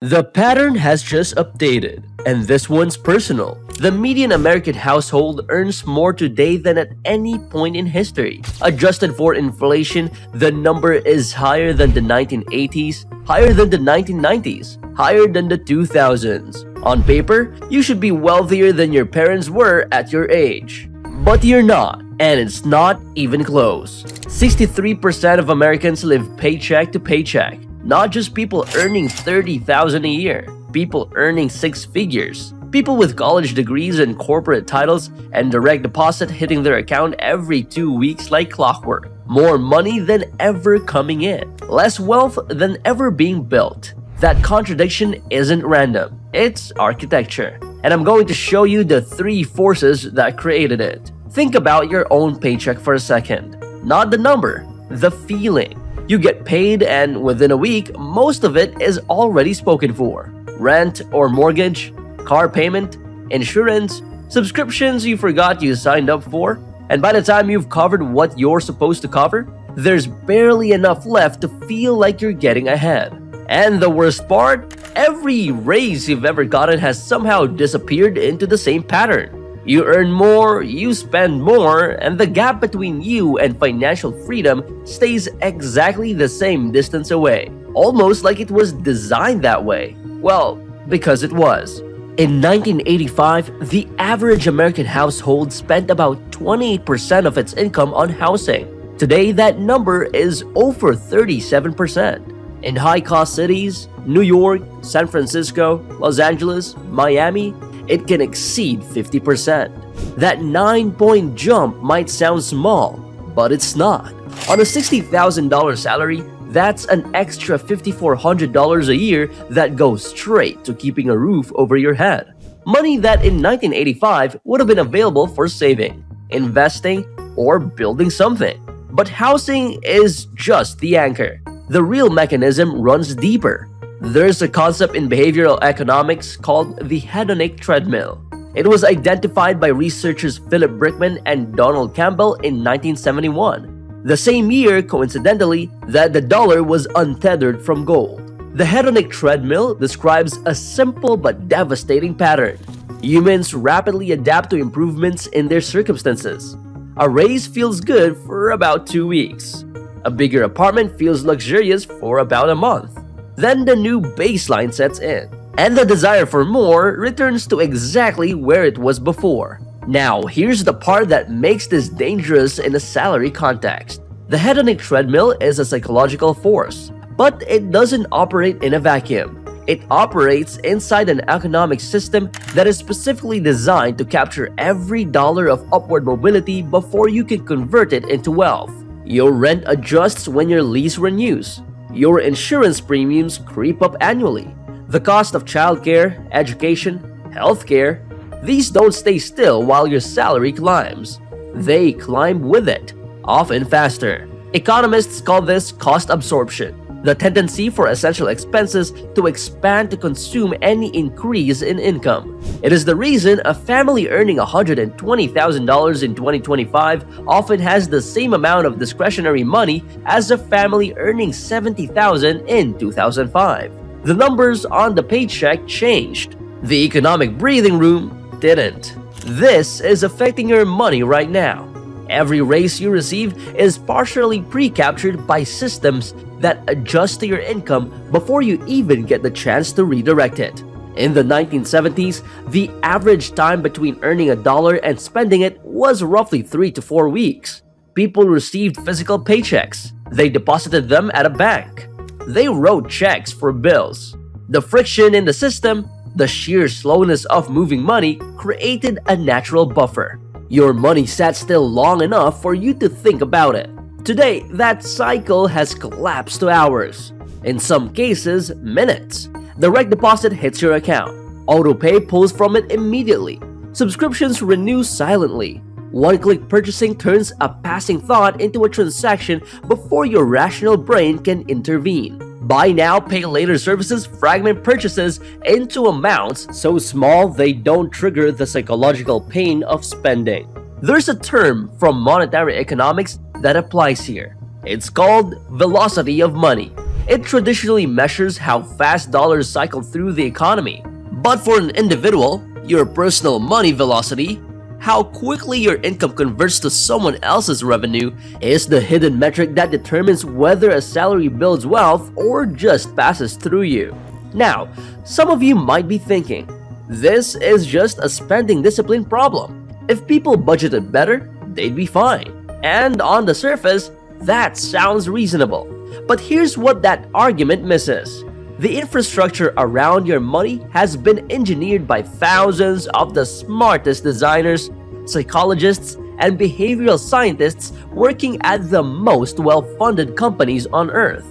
The pattern has just updated, and this one's personal. The median American household earns more today than at any point in history. Adjusted for inflation, the number is higher than the 1980s, higher than the 1990s, higher than the 2000s. On paper, you should be wealthier than your parents were at your age. But you're not, and it's not even close. 63% of Americans live paycheck to paycheck. Not just people earning $30,000 a year, people earning six figures. People with college degrees and corporate titles and direct deposit hitting their account every 2 weeks like clockwork. More money than ever coming in. Less wealth than ever being built. That contradiction isn't random, it's architecture. And I'm going to show you the three forces that created it. Think about your own paycheck for a second. Not the number, the feeling. You get paid and within a week, most of it is already spoken for. Rent or mortgage, car payment, insurance, subscriptions you forgot you signed up for, and by the time you've covered what you're supposed to cover, there's barely enough left to feel like you're getting ahead. And the worst part, every raise you've ever gotten has somehow disappeared into the same pattern. You earn more, you spend more, and the gap between you and financial freedom stays exactly the same distance away. Almost like it was designed that way. Well, because it was. In 1985, the average American household spent about 28% of its income on housing. Today, that number is over 37%. In high-cost cities, New York, San Francisco, Los Angeles, Miami, it can exceed 50%. That 9-point jump might sound small, but it's not. On a $60,000 salary, that's an extra $5,400 a year that goes straight to keeping a roof over your head. Money that in 1985 would have been available for saving, investing, or building something. But housing is just the anchor. The real mechanism runs deeper. There's a concept in behavioral economics called the hedonic treadmill. It was identified by researchers Philip Brickman and Donald Campbell in 1971, the same year, coincidentally, that the dollar was untethered from gold. The hedonic treadmill describes a simple but devastating pattern. Humans rapidly adapt to improvements in their circumstances. A raise feels good for about 2 weeks. A bigger apartment feels luxurious for about a month. Then the new baseline sets in, and the desire for more returns to exactly where it was before. Now, here's the part that makes this dangerous in a salary context. The hedonic treadmill is a psychological force, but it doesn't operate in a vacuum. It operates inside an economic system that is specifically designed to capture every dollar of upward mobility before you can convert it into wealth. Your rent adjusts when your lease renews. Your insurance premiums creep up annually. The cost of childcare, education, healthcare, these don't stay still while your salary climbs. They climb with it, often faster. Economists call this cost absorption, the tendency for essential expenses to expand to consume any increase in income. It is the reason a family earning $120,000 in 2025 often has the same amount of discretionary money as a family earning $70,000 in 2005. The numbers on the paycheck changed. The economic breathing room didn't. This is affecting your money right now. Every raise you receive is partially pre-captured by systems that adjust to your income before you even get the chance to redirect it. In the 1970s, the average time between earning a dollar and spending it was roughly 3 to 4 weeks. People received physical paychecks. They deposited them at a bank. They wrote checks for bills. The friction in the system, the sheer slowness of moving money, created a natural buffer. Your money sat still long enough for you to think about it. Today, that cycle has collapsed to hours. In some cases, minutes. Direct deposit hits your account. Auto-pay pulls from it immediately. Subscriptions renew silently. One-click purchasing turns a passing thought into a transaction before your rational brain can intervene. Buy now, pay later services fragment purchases into amounts so small they don't trigger the psychological pain of spending. There's a term from monetary economics that applies here. It's called velocity of money. It traditionally measures how fast dollars cycle through the economy. But for an individual, your personal money velocity, how quickly your income converts to someone else's revenue, is the hidden metric that determines whether a salary builds wealth or just passes through you. Now, some of you might be thinking, this is just a spending discipline problem. If people budgeted better, they'd be fine. And on the surface, that sounds reasonable. But here's what that argument misses. The infrastructure around your money has been engineered by thousands of the smartest designers, psychologists, and behavioral scientists working at the most well-funded companies on Earth.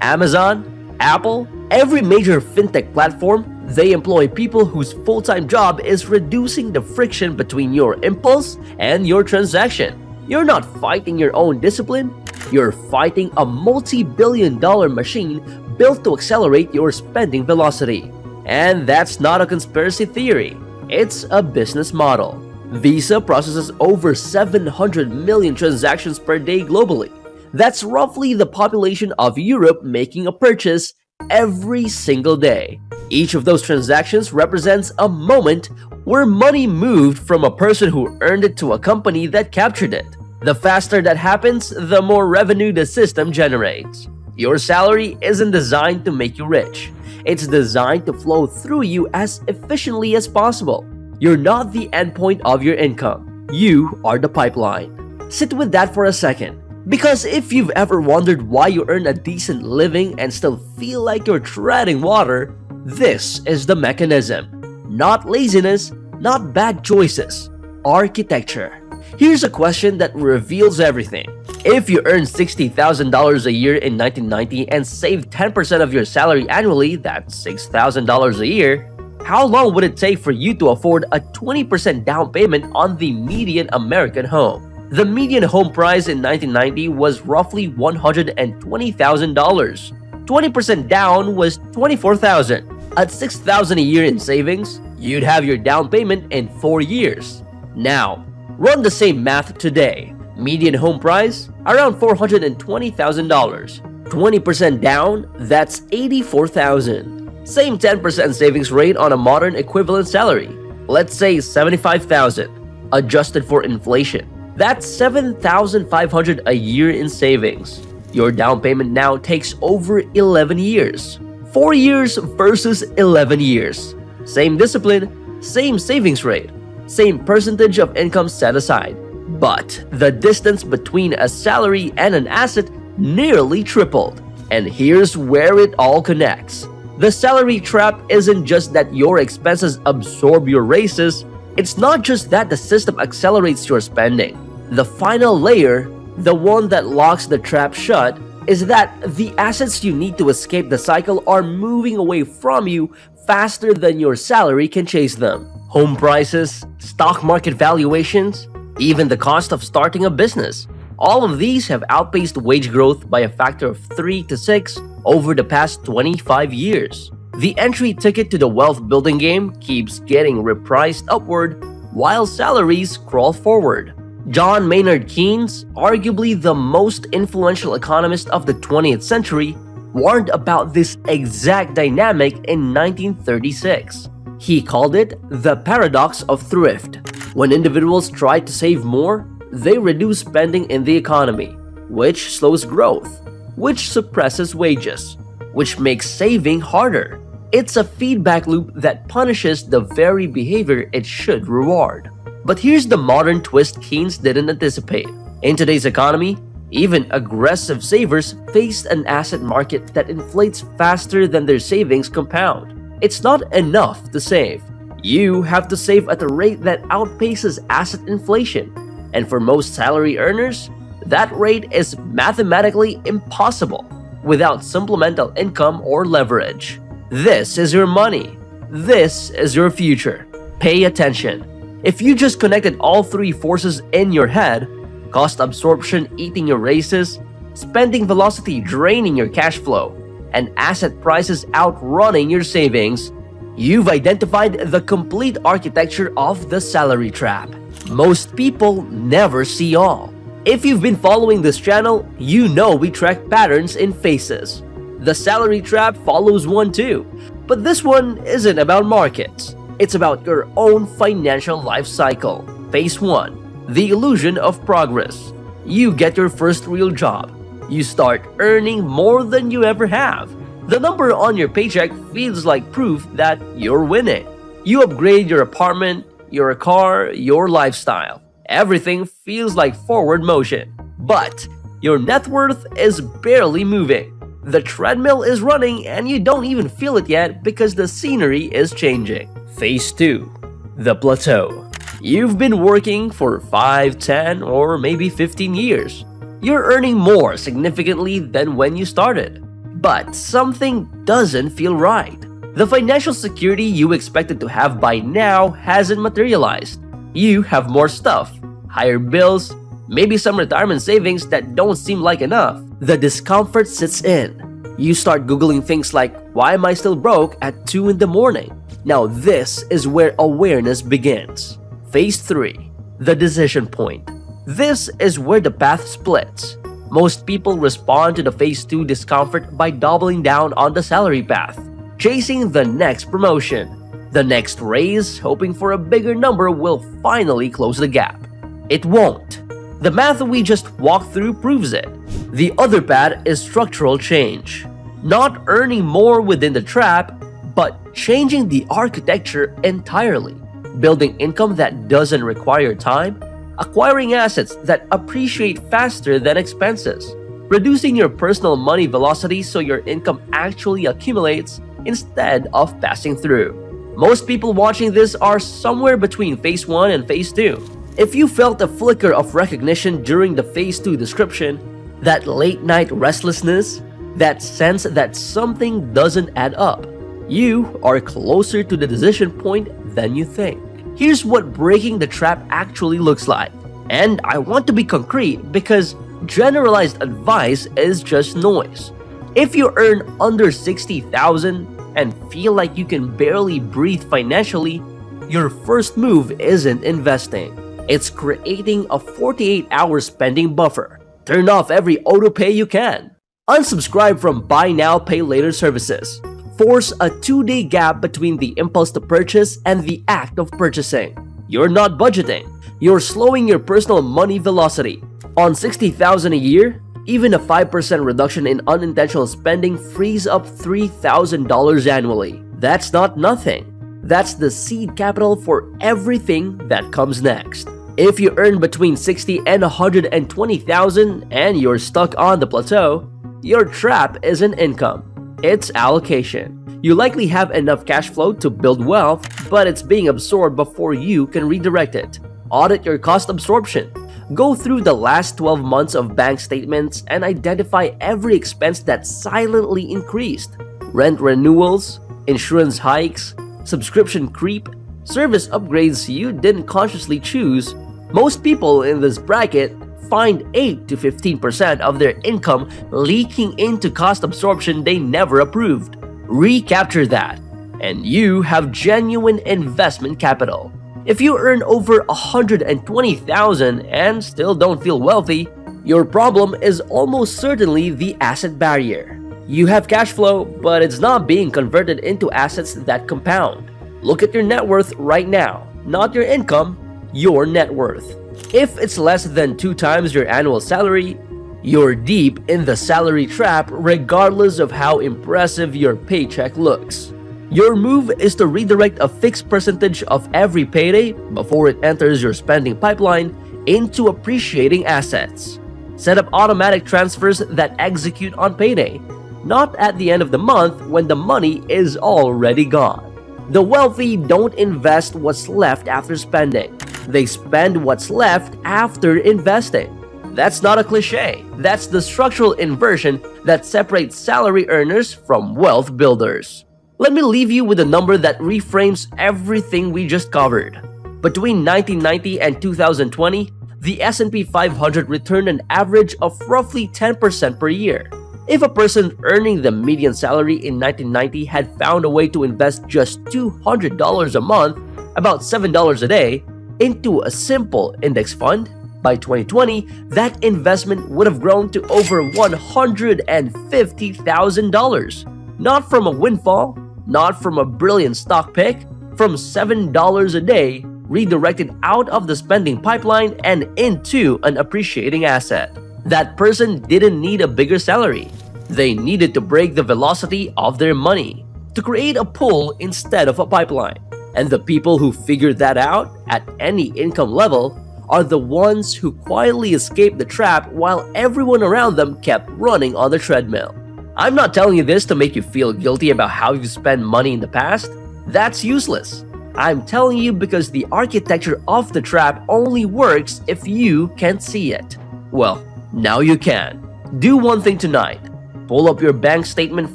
Amazon, Apple, every major fintech platform, they employ people whose full-time job is reducing the friction between your impulse and your transaction. You're not fighting your own discipline, you're fighting a multi-billion-dollar machine built to accelerate your spending velocity. And that's not a conspiracy theory, it's a business model. Visa processes over 700 million transactions per day globally. That's roughly the population of Europe making a purchase every single day. Each of those transactions represents a moment where money moved from a person who earned it to a company that captured it. The faster that happens, the more revenue the system generates. Your salary isn't designed to make you rich. It's designed to flow through you as efficiently as possible. You're not the endpoint of your income. You are the pipeline. Sit with that for a second. Because if you've ever wondered why you earn a decent living and still feel like you're treading water, this is the mechanism. Not laziness, not bad choices. Architecture. Here's a question that reveals everything. If you earned $60,000 a year in 1990 and saved 10% of your salary annually, that's $6,000 a year, how long would it take for you to afford a 20% down payment on the median American home? The median home price in 1990 was roughly $120,000. 20% down was $24,000. At $6,000 a year in savings, you'd have your down payment in 4 years. Now, run the same math today. Median home price, around $420,000. 20% down, that's $84,000. Same 10% savings rate on a modern equivalent salary. Let's say $75,000, adjusted for inflation. That's $7,500 a year in savings. Your down payment now takes over 11 years. 4 years versus 11 years. Same discipline, same savings rate, same percentage of income set aside. But the distance between a salary and an asset nearly tripled. And here's where it all connects. The salary trap isn't just that your expenses absorb your raises, it's not just that the system accelerates your spending. The final layer, the one that locks the trap shut, is that the assets you need to escape the cycle are moving away from you faster than your salary can chase them. Home prices, stock market valuations, even the cost of starting a business. All of these have outpaced wage growth by a factor of 3 to 6 over the past 25 years. The entry ticket to the wealth building game keeps getting repriced upward while salaries crawl forward. John Maynard Keynes, arguably the most influential economist of the 20th century, warned about this exact dynamic in 1936. He called it the paradox of thrift. When individuals try to save more, they reduce spending in the economy, which slows growth, which suppresses wages, which makes saving harder. It's a feedback loop that punishes the very behavior it should reward. But here's the modern twist Keynes didn't anticipate. In today's economy, even aggressive savers face an asset market that inflates faster than their savings compound. It's not enough to save. You have to save at a rate that outpaces asset inflation. And for most salary earners, that rate is mathematically impossible without supplemental income or leverage. This is your money. This is your future. Pay attention. If you just connected all three forces in your head, cost absorption eating your raises, spending velocity draining your cash flow, and asset prices outrunning your savings, you've identified the complete architecture of the salary trap. Most people never see all. If you've been following this channel, you know we track patterns in faces. The salary trap follows one too, but this one isn't about markets. It's about your own financial life cycle. Phase 1. The illusion of progress. You get your first real job. You start earning more than you ever have. The number on your paycheck feels like proof that you're winning. You upgrade your apartment, your car, your lifestyle. Everything feels like forward motion. But your net worth is barely moving. The treadmill is running and you don't even feel it yet because the scenery is changing. Phase 2. The plateau. You've been working for 5, 10, or maybe 15 years. You're earning more significantly than when you started. But something doesn't feel right. The financial security you expected to have by now hasn't materialized. You have more stuff, higher bills, maybe some retirement savings that don't seem like enough. The discomfort sits in. You start Googling things like, why am I still broke at 2 in the morning? Now this is where awareness begins. Phase 3. The decision point. This is where the path splits. Most people respond to the Phase 2 discomfort by doubling down on the salary path, chasing the next promotion, the next raise, hoping for a bigger number will finally close the gap. It won't. The math we just walked through proves it. The other path is structural change. Not earning more within the trap, but changing the architecture entirely. Building income that doesn't require time, acquiring assets that appreciate faster than expenses, reducing your personal money velocity so your income actually accumulates instead of passing through. Most people watching this are somewhere between Phase 1 and Phase 2. If you felt a flicker of recognition during the Phase 2 description, that late night restlessness, that sense that something doesn't add up, you are closer to the decision point than you think. Here's what breaking the trap actually looks like. And I want to be concrete because generalized advice is just noise. If you earn under $60,000 and feel like you can barely breathe financially, your first move isn't investing. It's creating a 48-hour spending buffer. Turn off every auto-pay you can. Unsubscribe from buy now, pay later services. Force a 2-day gap between the impulse to purchase and the act of purchasing. You're not budgeting. You're slowing your personal money velocity. On $60,000 a year, even a 5% reduction in unintentional spending frees up $3,000 annually. That's not nothing. That's the seed capital for everything that comes next. If you earn between $60,000 and $120,000 and you're stuck on the plateau, your trap isn't income. It's allocation. You likely have enough cash flow to build wealth, but it's being absorbed before you can redirect it. Audit your cost absorption. Go through the last 12 months of bank statements and identify every expense that silently increased. Rent renewals, insurance hikes, subscription creep, service upgrades you didn't consciously choose. Most people in this bracket find 8 to 15% of their income leaking into cost absorption they never approved. Recapture that, and you have genuine investment capital. If you earn over $120,000 and still don't feel wealthy, your problem is almost certainly the asset barrier. You have cash flow, but it's not being converted into assets that compound. Look at your net worth right now, not your income, your net worth. If it's less than 2 times your annual salary, you're deep in the salary trap regardless of how impressive your paycheck looks. Your move is to redirect a fixed percentage of every payday before it enters your spending pipeline into appreciating assets. Set up automatic transfers that execute on payday, not at the end of the month when the money is already gone. The wealthy don't invest what's left after spending. They spend what's left after investing. That's not a cliche. That's the structural inversion that separates salary earners from wealth builders. Let me leave you with a number that reframes everything we just covered. Between 1990 and 2020, the S&P 500 returned an average of roughly 10% per year. If a person earning the median salary in 1990 had found a way to invest just $200 a month, about $7 a day, into a simple index fund, By 2020, that investment would have grown to over $150,000. Not from a windfall, not from a brilliant stock pick, from $7 a day redirected out of the spending pipeline and into an appreciating asset. That person didn't need a bigger salary. They needed to break the velocity of their money, to create a pool instead of a pipeline. And the people who figured that out at any income level are the ones who quietly escaped the trap while everyone around them kept running on the treadmill. I'm not telling you this to make you feel guilty about how you spent money in the past. That's useless. I'm telling you because the architecture of the trap only works if you can see it. Well, now you can. Do one thing tonight. Pull up your bank statement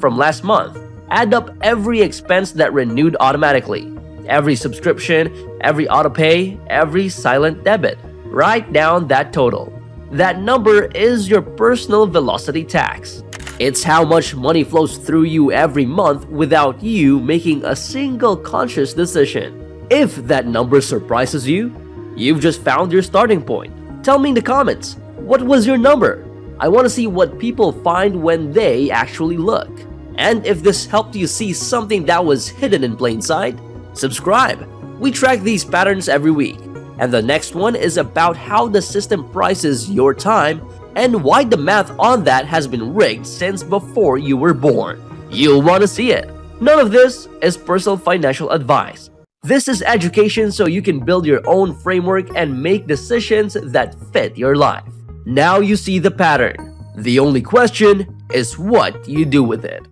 from last month. Add up every expense that renewed automatically. Every subscription, every autopay, every silent debit. Write down that total. That number is your personal velocity tax. It's how much money flows through you every month without you making a single conscious decision. If that number surprises you, you've just found your starting point. Tell me in the comments, what was your number? I want to see what people find when they actually look. And if this helped you see something that was hidden in plain sight, subscribe. We track these patterns every week. And the next one is about how the system prices your time and why the math on that has been rigged since before you were born. You'll want to see it. None of this is personal financial advice. This is education so you can build your own framework and make decisions that fit your life. Now you see the pattern. The only question is what you do with it.